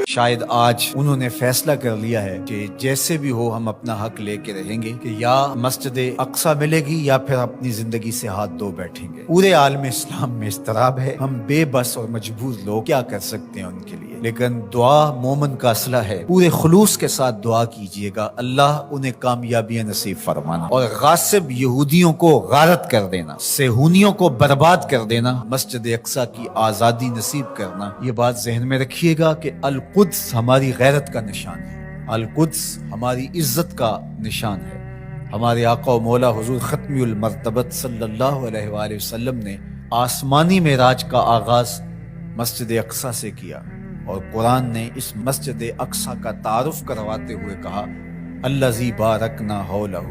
شاید آج انہوں نے فیصلہ کر لیا ہے کہ جیسے بھی ہو ہم اپنا حق لے کے رہیں گے، کہ یا مسجد اقصی ملے گی یا پھر اپنی زندگی سے ہاتھ دھو بیٹھیں گے۔ پورے عالم اسلام میں اضطراب ہے، ہم بے بس اور مجبور لوگ کیا کر سکتے ہیں ان کے لیے، لیکن دعا مومن کا اسلحہ ہے۔ پورے خلوص کے ساتھ دعا کیجئے گا، اللہ انہیں کامیابیاں نصیب فرمانا اور غاصب یہودیوں کو غارت کر دینا، صہیونیوں کو برباد کر دینا، مسجد اقصی کی آزادی نصیب کرنا۔ یہ بات ذہن میں رکھیے گا کہ القدس ہماری غیرت کا نشان ہے، القدس ہماری عزت کا نشان ہے۔ ہمارے آقا و مولا حضور ختمی المرتبت صلی اللہ علیہ وآلہ وسلم نے آسمانی معراج کا آغاز مسجد اقصی سے کیا، اور قرآن نے اس مسجد اقصی کا تعارف کرواتے ہوئے کہا الذی بارکنا حولہ،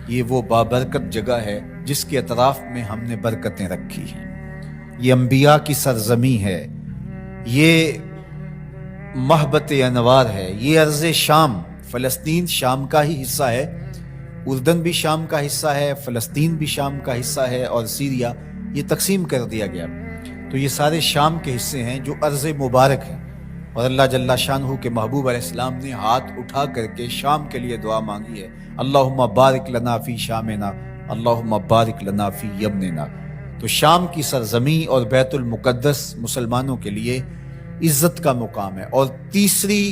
یہ وہ بابرکت جگہ ہے جس کے اطراف میں ہم نے برکتیں رکھی ہیں۔ یہ انبیاء کی سرزمین ہے، یہ محبت انوار ہے، یہ ارض شام، فلسطین شام کا ہی حصہ ہے، اردن بھی شام کا حصہ ہے، فلسطین بھی شام کا حصہ ہے، اور سیریا یہ تقسیم کر دیا گیا۔ تو یہ سارے شام کے حصے ہیں جو ارض مبارک ہیں، اور اللہ جل شانہ کے محبوب علیہ السلام نے ہاتھ اٹھا کر کے شام کے لیے دعا مانگی ہے، اللہم بارک لنا فی شامنا، اللہم بارک لنا فی یمننا۔ تو شام کی سرزمین اور بیت المقدس مسلمانوں کے لیے عزت کا مقام ہے، اور تیسری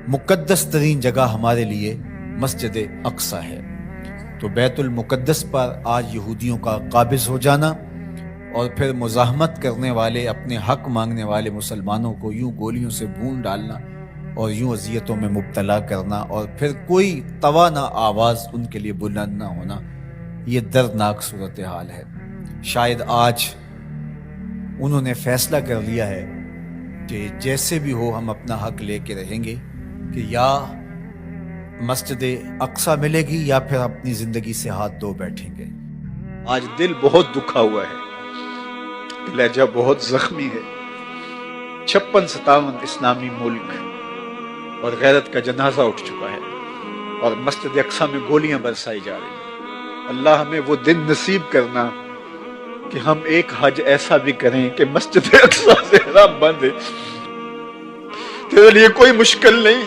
مقدس ترین جگہ ہمارے لیے مسجد اقصی ہے۔ تو بیت المقدس پر آج یہودیوں کا قابض ہو جانا، اور پھر مزاحمت کرنے والے، اپنے حق مانگنے والے مسلمانوں کو یوں گولیوں سے بھون ڈالنا اور یوں اذیتوں میں مبتلا کرنا، اور پھر کوئی توانا آواز ان کے لیے بلند نہ ہونا، یہ دردناک صورتحال ہے۔ شاید آج انہوں نے فیصلہ کر لیا ہے کہ جیسے بھی ہو ہم اپنا حق لے کے رہیں گے، کہ یا مسجد اقصی ملے گی یا پھر اپنی زندگی سے ہاتھ دھو بیٹھیں گے۔ آج دل بہت دکھا ہوا ہے، لہجہ بہت زخمی ہے۔ 56-57 اسلامی ملک اور غیرت کا جنازہ اٹھ چکا ہے، اور مسجد اقصی میں گولیاں برسائی جا رہی ہیں۔ اللہ ہمیں وہ دن نصیب کرنا کہ ہم ایک حج ایسا بھی کریں کہ مسجد اقصی سے حرام بند ہے۔ تیرے لیے کوئی مشکل نہیں۔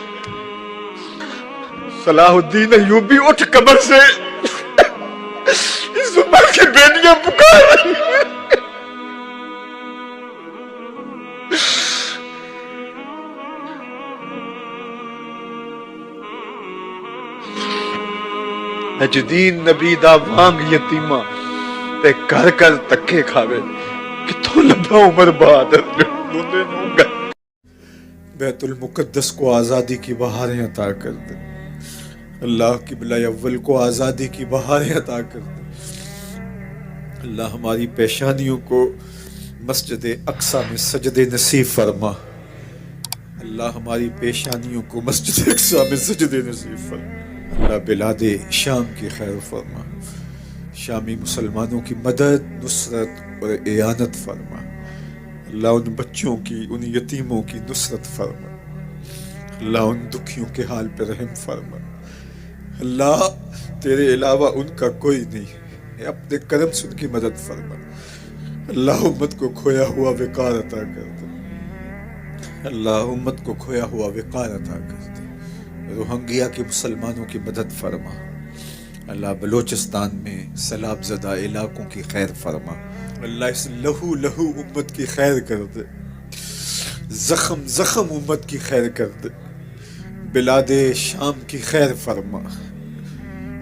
صلاح الدین ایوبی اٹھ قبر سے، اس عمر کی بیٹیاں پکار رہی ہیں۔ نجدین نبی دا وانگ یتیمہ تے گھر گھر تکے کھاوے، کتوں لبا عمر بہادر بندے نوں گا۔ بیت المقدس کو آزادی کی بہاریں عطا کر دے، اللہ قبلہ اول کو آزادی کی بہاریں عطا کر دے۔ اللہ ہماری پیشانیوں کو مسجد اقصی میں سجدے نصیب فرما، اللہ ہماری پیشانیوں کو مسجد اقصی میں سجدے نصیب فرما۔ اللہ بلاد شام کی خیر فرما، شامی مسلمانوں کی مدد، نصرت اور اعانت فرما۔ اللہ ان بچوں کی، ان یتیموں کی نصرت فرما، اللہ ان دکھیوں کے حال پہ رحم فرما۔ اللہ تیرے علاوہ ان کا کوئی نہیں، اپنے کرم سے ان کی مدد فرما۔ اللہ امت کو کھویا ہوا وقار عطا کر دے، اللہ امت کو کھویا ہوا وقار عطا کر دے۔ روہنگیا کے مسلمانوں کی مدد فرما، اللہ بلوچستان میں سیلاب زدہ علاقوں کی خیر فرما۔ اللہ اس لہو امت کی خیر کر دے، زخم امت کی خیر کر دے، بلاد شام کی خیر فرما۔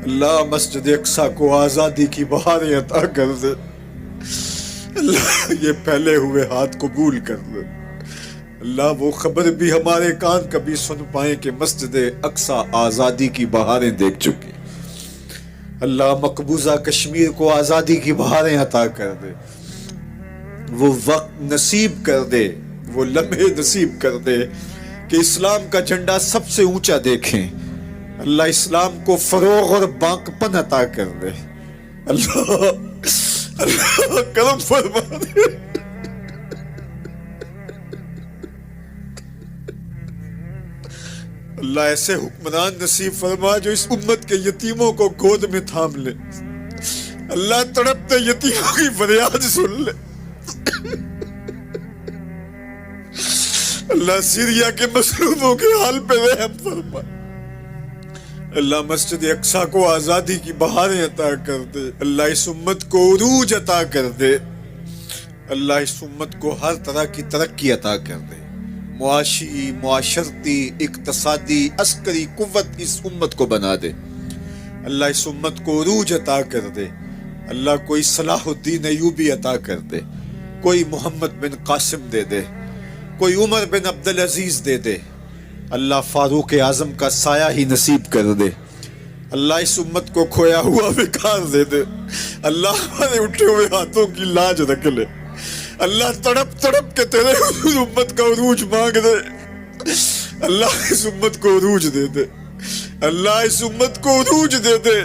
اللہ مسجد اقصی کو آزادی کی بہاریں عطا کر دے، اللہ یہ پھیلے ہوئے ہاتھ قبول کر دے۔ اللہ وہ خبر بھی ہمارے کان کبھی سن پائیں کہ مسجد اقصی آزادی کی بہاریں دیکھ چکی۔ اللہ مقبوضہ کشمیر کو آزادی کی بہاریں عطا کر دے، وہ وقت نصیب کر دے، وہ لمحے نصیب کر دے کہ اسلام کا جھنڈا سب سے اونچا دیکھیں۔ اللہ اسلام کو فروغ اور باقپن عطا کر دے، اللہ کرم فرما دے۔ اللہ ایسے حکمران نصیب فرما جو اس امت کے یتیموں کو گود میں تھام لے، اللہ تڑپتے یتیموں کی فریاد سن لے، اللہ سیریا کے مظلوموں کے حال پہ رحم فرما، اللہ مسجد اقصی کو آزادی کی بہاریں عطا کر دے، اللہ اس امت کو عروج عطا کر دے، اللہ اس امت کو ہر طرح کی ترقی عطا کر دے، معاشی، معاشرتی، اقتصادی، عسکری قوت اس امت کو بنا دے، اللہ اس امت کو عروج عطا کر دے، اللہ کوئی صلاح الدین ایوبی عطا کر دے، کوئی محمد بن قاسم دے دے، کوئی عمر بن عبدالعزیز دے دے، اللہ فاروق اعظم کا سایہ ہی نصیب کر دے، اللہ اس امت کو کھویا ہوا وقار دے دے، اللہ ہمارے اٹھے ہوئے ہاتھوں کی لاج رکھ لے، اللہ تڑپ تڑپ کے تیرے امت کا عروج مانگ دے، اللہ اس امت کو عروج دے دے، اللہ اس امت کو عروج دے دے۔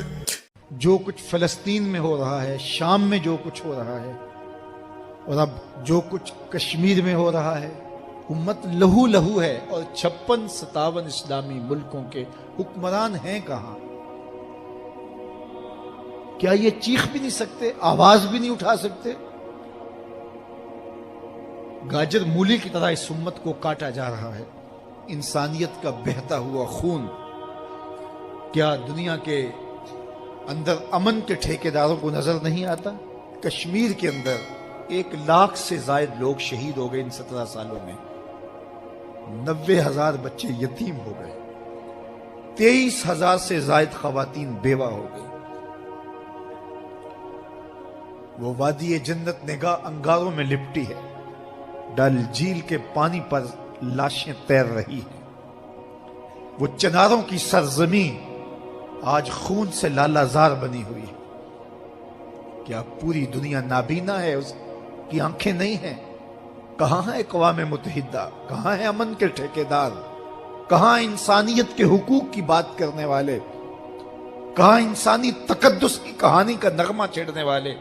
جو کچھ فلسطین میں ہو رہا ہے، شام میں جو کچھ ہو رہا ہے، اور اب جو کچھ کشمیر میں ہو رہا ہے، امت لہو لہو ہے، اور 56-57 اسلامی ملکوں کے حکمران ہیں کہاں؟ کیا یہ چیخ بھی نہیں سکتے، آواز بھی نہیں اٹھا سکتے؟ گاجر مولی کی طرح اس امت کو کاٹا جا رہا ہے، انسانیت کا بہتا ہوا خون۔ کیا دنیا کے اندر امن کے ٹھیکیداروں کو نظر نہیں آتا؟ کشمیر کے اندر 1 لاکھ سے زائد لوگ شہید ہو گئے ان 17 سالوں میں، 90,000 بچے یتیم ہو گئے، 23,000 سے زائد خواتین بیوہ ہو گئی۔ وہ وادی جنت نگاہ انگاروں میں لپٹی ہے، ڈل جھیل کے پانی پر لاشیں تیر رہی ہیں، وہ چناروں کی سرزمین آج خون سے لالا زار بنی ہوئی ہے۔ کیا پوری دنیا نابینا ہے، اس کی آنکھیں نہیں ہیں؟ کہاں ہے اقوام متحدہ؟ کہاں ہے امن کے ٹھیکیدار؟ کہاں انسانیت کے حقوق کی بات کرنے والے؟ کہاں انسانی تقدس کی کہانی کا نغمہ چھیڑنے والے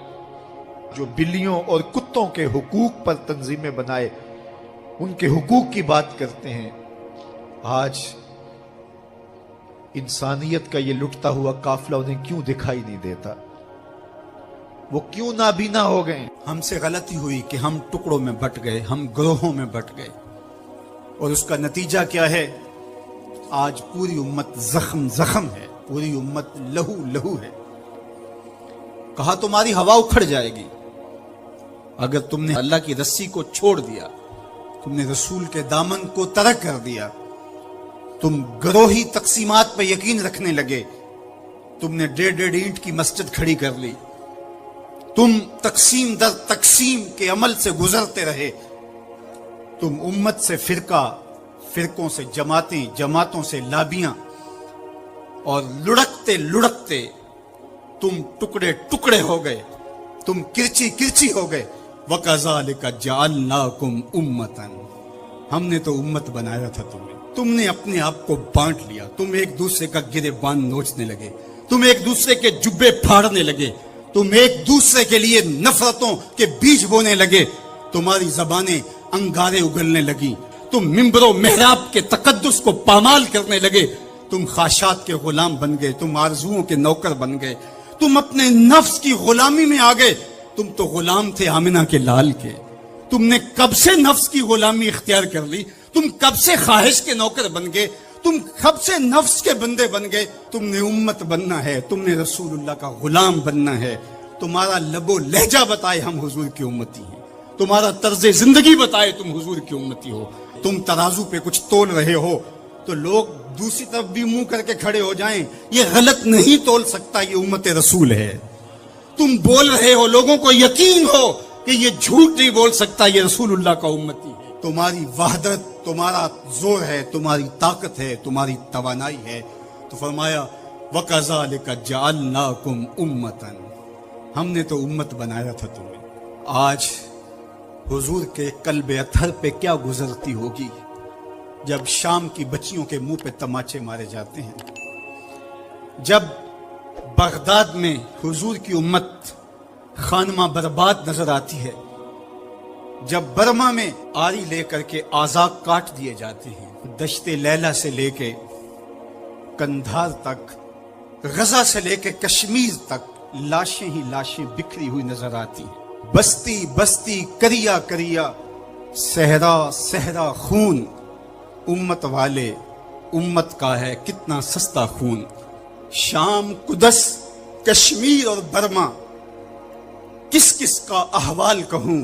جو بلیوں اور کتوں کے حقوق پر تنظیمیں بنائے ان کے حقوق کی بات کرتے ہیں؟ آج انسانیت کا یہ لٹتا ہوا قافلہ انہیں کیوں دکھائی نہیں دیتا؟ وہ کیوں نابینا ہو گئے؟ ہم سے غلطی ہوئی کہ ہم ٹکڑوں میں بٹ گئے، ہم گروہوں میں بٹ گئے، اور اس کا نتیجہ کیا ہے؟ آج پوری امت زخم زخم ہے، پوری امت لہو لہو ہے۔ کہا تمہاری ہوا اکھڑ جائے گی اگر تم نے اللہ کی رسی کو چھوڑ دیا، تم نے رسول کے دامن کو ترک کر دیا، تم گروہی تقسیمات پہ یقین رکھنے لگے، تم نے 1.5 اینٹ کی مسجد کھڑی کر لی، تم تقسیم در تقسیم کے عمل سے گزرتے رہے، تم امت سے فرقہ، فرقوں سے جماعتیں، جماعتوں سے لابیاں، اور لڑکتے لڑکتے تم ٹکڑے ٹکڑے ہو گئے، تم کرچی کرچی ہو گئے۔ وَكَذَلِكَ جَعَلْنَاكُمْ أُمَّةً، ہم نے تو امت بنایا تھا تمہیں، تم نے اپنے آپ کو بانٹ لیا، تم ایک دوسرے کا گریبان نوچنے لگے، تم ایک دوسرے کے جبے پھاڑنے لگے، تم ایک دوسرے کے لیے نفرتوں کے بیج بونے لگے، تمہاری زبانیں انگارے اگلنے لگی، تم منبر و محراب کے تقدس کو پامال کرنے لگے، تم خواہشات کے غلام بن گئے، تم آرزوؤں کے نوکر بن گئے، تم اپنے نفس کی غلامی میں آ گئے۔ تم تو غلام تھے آمنہ کے لال کے، تم نے کب سے نفس کی غلامی اختیار کر لی، تم کب سے خواہش کے نوکر بن گئے، تم کب سے نفس کے بندے بن گئے۔ تم نے امت بننا ہے، تم نے رسول اللہ کا غلام بننا ہے۔ تمہارا لب و لہجہ بتائے ہم حضور کی امتی ہیں، تمہارا طرز زندگی بتائے تم حضور کی امتی ہو۔ تم ترازو پہ کچھ تول رہے ہو تو لوگ دوسری طرف بھی منہ کر کے کھڑے ہو جائیں، یہ غلط نہیں تول سکتا، یہ امت رسول ہے۔ تم بول رہے ہو، لوگوں کو یقین ہو کہ یہ جھوٹ نہیں بول سکتا، یہ رسول اللہ کا امتی ہے۔ تمہاری وحدت، تمہارا زور ہے، تمہاری طاقت ہے، تمہاری توانائی ہے۔ تو فرمایا وَكَذَلِكَ جَعَلْنَاكُمْ أُمَّةً، ہم نے تو امت بنایا تھا تمہیں۔ آج حضور کے قلب اطہر پہ کیا گزرتی ہوگی جب شام کی بچیوں کے منہ پہ تماچے مارے جاتے ہیں، جب بغداد میں حضور کی امت خانمہ برباد نظر آتی ہے، جب برما میں آری لے کر کے اعضاء کاٹ دیے جاتے ہیں، دشت لیلہ سے لے کے کندھار تک، غزہ سے لے کے کشمیر تک لاشیں ہی لاشیں بکھری ہوئی نظر آتی ہیں، بستی بستی کریا کریا، صحرا صحرا خون، امت والے، امت کا ہے کتنا سستا خون، شام، قدس، کشمیر اور برما، کس کس کا احوال کہوں،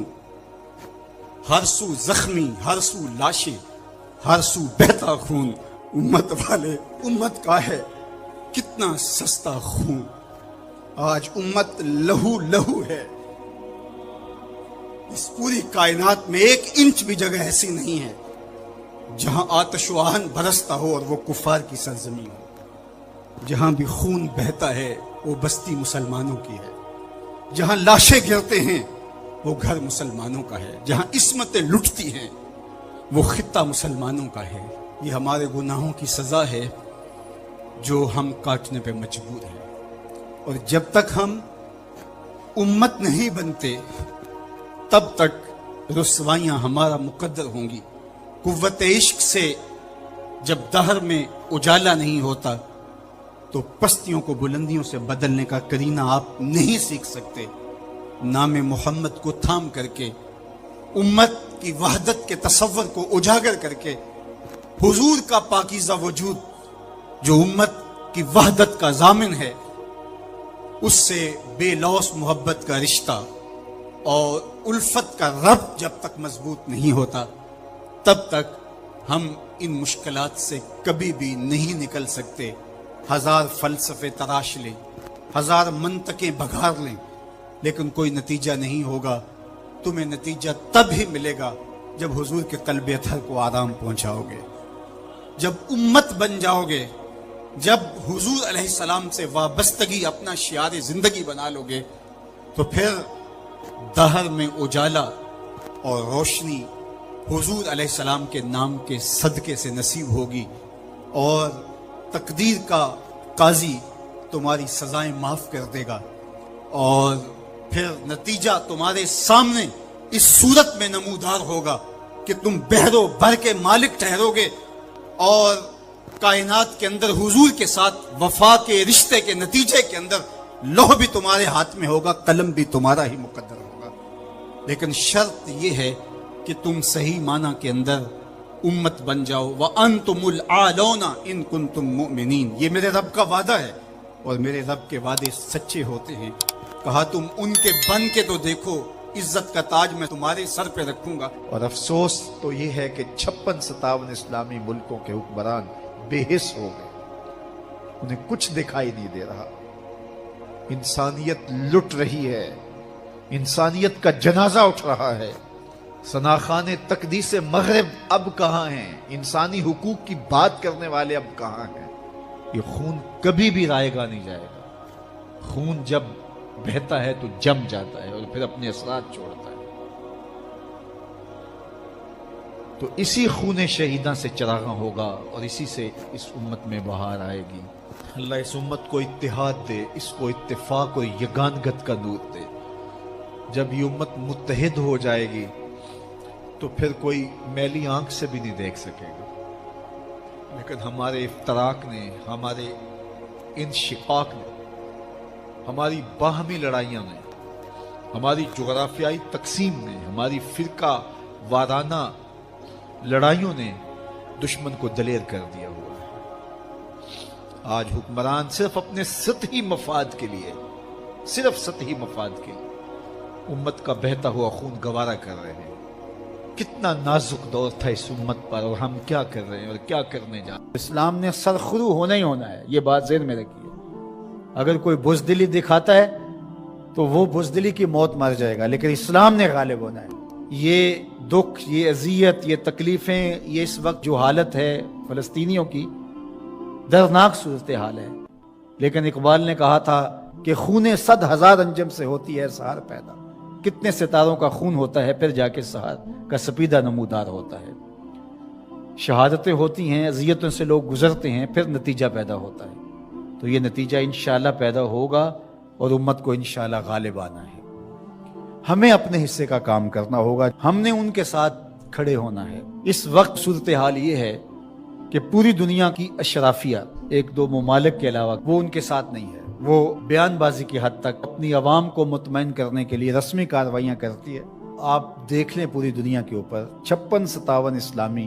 ہر سو زخمی، ہر سو لاشیں، ہر سو بہتا خون، امت والے، امت کا ہے کتنا سستا خون۔ آج امت لہو لہو ہے، اس پوری کائنات میں 1 انچ بھی جگہ ایسی نہیں ہے جہاں آتش و آہن برستا ہو اور وہ کفار کی سرزمین ہو۔ جہاں بھی خون بہتا ہے وہ بستی مسلمانوں کی ہے، جہاں لاشیں گرتے ہیں وہ گھر مسلمانوں کا ہے، جہاں عصمتیں لٹتی ہیں وہ خطہ مسلمانوں کا ہے۔ یہ ہمارے گناہوں کی سزا ہے جو ہم کاٹنے پہ مجبور ہیں، اور جب تک ہم امت نہیں بنتے تب تک رسوائیاں ہمارا مقدر ہوں گی۔ قوت عشق سے جب دہر میں اجالا نہیں ہوتا تو پستیوں کو بلندیوں سے بدلنے کا کرینہ آپ نہیں سیکھ سکتے۔ نام محمد کو تھام کر کے، امت کی وحدت کے تصور کو اجاگر کر کے، حضور کا پاکیزہ وجود جو امت کی وحدت کا ضامن ہے، اس سے بے لوث محبت کا رشتہ اور الفت کا ربط جب تک مضبوط نہیں ہوتا تب تک ہم ان مشکلات سے کبھی بھی نہیں نکل سکتے۔ 1000 فلسفے تراش لیں، 1000 منطقیں بگھار لیں، لیکن کوئی نتیجہ نہیں ہوگا۔ تمہیں نتیجہ تب ہی ملے گا جب حضور کے قلب اطہر کو آرام پہنچاؤ گے، جب امت بن جاؤ گے، جب حضور علیہ السلام سے وابستگی اپنا شعار زندگی بنا لو گے، تو پھر دہر میں اجالا اور روشنی حضور علیہ السلام کے نام کے صدقے سے نصیب ہوگی، اور تقدیر کا قاضی تمہاری سزائیں معاف کر دے گا، اور پھر نتیجہ تمہارے سامنے اس صورت میں نمودار ہوگا کہ تم بحر و بر کے مالک ٹھہرو گے، اور کائنات کے اندر حضور کے ساتھ وفا کے رشتے کے نتیجے کے اندر لوح بھی تمہارے ہاتھ میں ہوگا، قلم بھی تمہارا ہی مقدر ہوگا۔ لیکن شرط یہ ہے کہ تم صحیح معنی کے اندر امت بن جاؤ۔ وَأَنْتُمُ الْعَالَوْنَ إِن كُنْتُم مُؤْمِنِينَ، یہ میرے رب کا وعدہ ہے، اور میرے رب کے وعدے سچے ہوتے ہیں۔ کہا تم ان کے بن کے تو دیکھو، عزت کا تاج میں تمہارے سر پہ رکھوں گا۔ اور افسوس تو یہ ہے کہ 56-57 اسلامی ملکوں کے حکمران بے حس ہو گئے، انہیں کچھ دکھائی نہیں دے رہا۔ انسانیت لٹ رہی ہے، انسانیت کا جنازہ اٹھ رہا ہے۔ ثناخان تقدیس مغرب اب کہاں ہیں؟ انسانی حقوق کی بات کرنے والے اب کہاں ہیں؟ یہ خون کبھی بھی رائے گا نہیں جائے گا۔ خون جب بہتا ہے تو جم جاتا ہے اور پھر اپنے اثرات چھوڑتا ہے۔ تو اسی خون شہیداں سے چراغاں ہوگا، اور اسی سے اس امت میں بہار آئے گی۔ اللہ اس امت کو اتحاد دے، اس کو اتفاق اور یگانگت کا نور دے۔ جب یہ امت متحد ہو جائے گی تو پھر کوئی میلی آنکھ سے بھی نہیں دیکھ سکے گا۔ لیکن ہمارے افتراق نے، ہمارے انشقاق نے، ہماری باہمی لڑائیاں نے، ہماری جغرافیائی تقسیم نے، ہماری فرقہ وارانہ لڑائیوں نے دشمن کو دلیر کر دیا ہوا ہے۔ آج حکمران صرف اپنے سطحی مفاد کے لیے، صرف سطحی مفاد کے لیے امت کا بہتا ہوا خون گوارا کر رہے ہیں۔ کتنا نازک دور تھا اس امت پر، اور ہم کیا کر رہے ہیں اور کیا کرنے جا رہے ہیں۔ اسلام نے سرخرو ہونا ہی ہونا ہے، یہ بات ذہن میں رکھیے۔ اگر کوئی بزدلی دکھاتا ہے تو وہ بزدلی کی موت مر جائے گا، لیکن اسلام نے غالب ہونا ہے۔ یہ دکھ، یہ اذیت، یہ تکلیفیں، یہ اس وقت جو حالت ہے فلسطینیوں کی، دردناک صورتحال ہے، لیکن اقبال نے کہا تھا کہ خون 100,000 انجم سے ہوتی ہے سہار پیدا۔ کتنے ستاروں کا خون ہوتا ہے، پھر جا کے سہار کا سپیدہ نمودار ہوتا ہے۔ شہادتیں ہوتی ہیں، اذیتوں سے لوگ گزرتے ہیں، پھر نتیجہ پیدا ہوتا ہے۔ تو یہ نتیجہ انشاءاللہ پیدا ہوگا اور امت کو انشاءاللہ غالب آنا ہے۔ ہمیں اپنے حصے کا کام کرنا ہوگا، ہم نے ان کے ساتھ کھڑے ہونا ہے۔ اس وقت صورتحال یہ ہے کہ پوری دنیا کی اشرافیہ، 1-2 ممالک کے علاوہ، وہ ان کے ساتھ نہیں ہے۔ وہ بیان بازی کی حد تک اپنی عوام کو مطمئن کرنے کے لیے رسمی کارروائیاں کرتی ہے۔ آپ دیکھ لیں پوری دنیا کے اوپر 56-57 اسلامی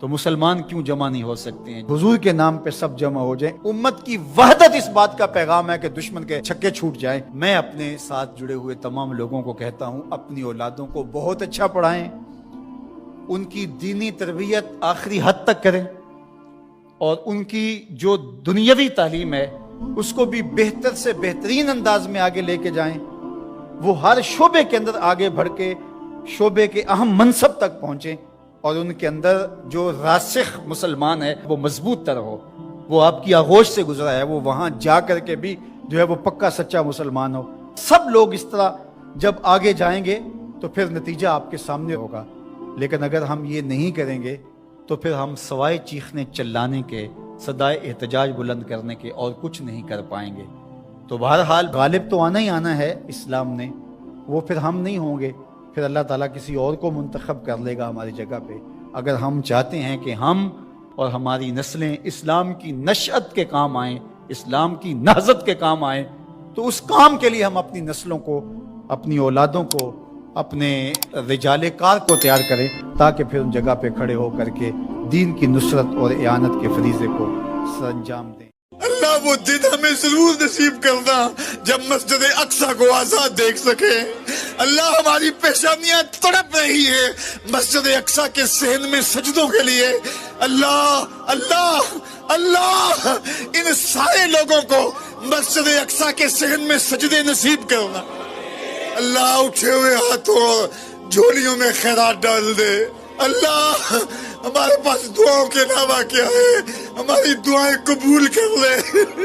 تو مسلمان کیوں جمع نہیں ہو سکتے ہیں؟ حضور کے نام پہ سب جمع ہو جائیں. امت کی وحدت اس بات کا پیغام ہے کہ دشمن کے چھکے چھوٹ جائیں. میں اپنے ساتھ جڑے ہوئے تمام لوگوں کو کہتا ہوں اپنی اولادوں کو بہت اچھا پڑھائیں, ان کی دینی تربیت آخری حد تک کریں, اور ان کی جو دنیاوی تعلیم ہے اس کو بھی بہتر سے بہترین انداز میں آگے لے کے جائیں. وہ ہر شعبے کے اندر آگے بڑھ کے شعبے کے اہم منصب تک پہنچیں, اور ان کے اندر جو راسخ مسلمان ہے وہ مضبوط تر ہو, وہ آپ کی آغوش سے گزرا ہے, وہ وہاں جا کر کے بھی جو ہے وہ پکا سچا مسلمان ہو. سب لوگ اس طرح جب آگے جائیں گے تو پھر نتیجہ آپ کے سامنے ہوگا. لیکن اگر ہم یہ نہیں کریں گے تو پھر ہم سوائے چیخنے چلانے کے, صدائے احتجاج بلند کرنے کے اور کچھ نہیں کر پائیں گے. تو بہرحال غالب تو آنا ہی آنا ہے اسلام نے, وہ پھر ہم نہیں ہوں گے, پھر اللہ تعالیٰ کسی اور کو منتخب کر لے گا ہماری جگہ پہ. اگر ہم چاہتے ہیں کہ ہم اور ہماری نسلیں اسلام کی نشأت کے کام آئیں, اسلام کی نہضت کے کام آئیں, تو اس کام کے لیے ہم اپنی نسلوں کو, اپنی اولادوں کو, اپنے رجال کار کو تیار کریں, تاکہ پھر ان جگہ پہ کھڑے ہو کر کے دین کی نصرت اور اعانت کے فریضے کو سر انجام دیں. اللہ وہ دن ہمیں ضرور نصیب کرنا جب مسجد اقصی کو آزاد دیکھ سکے. اللہ ہماری پیشانیاں تڑپ رہی ہے مسجد اقصی کے صحن میں سجدوں کے لیے. اللہ اللہ اللہ ان سارے لوگوں کو مسجد اقصی کے صحن میں سجدے نصیب کرنا. اللہ اٹھے ہوئے ہاتھوں جھولیوں میں خیرات ڈال دے. اللہ ہمارے پاس دعاؤں کے علاوہ کیا ہے, ہماری دعائیں قبول کر لے.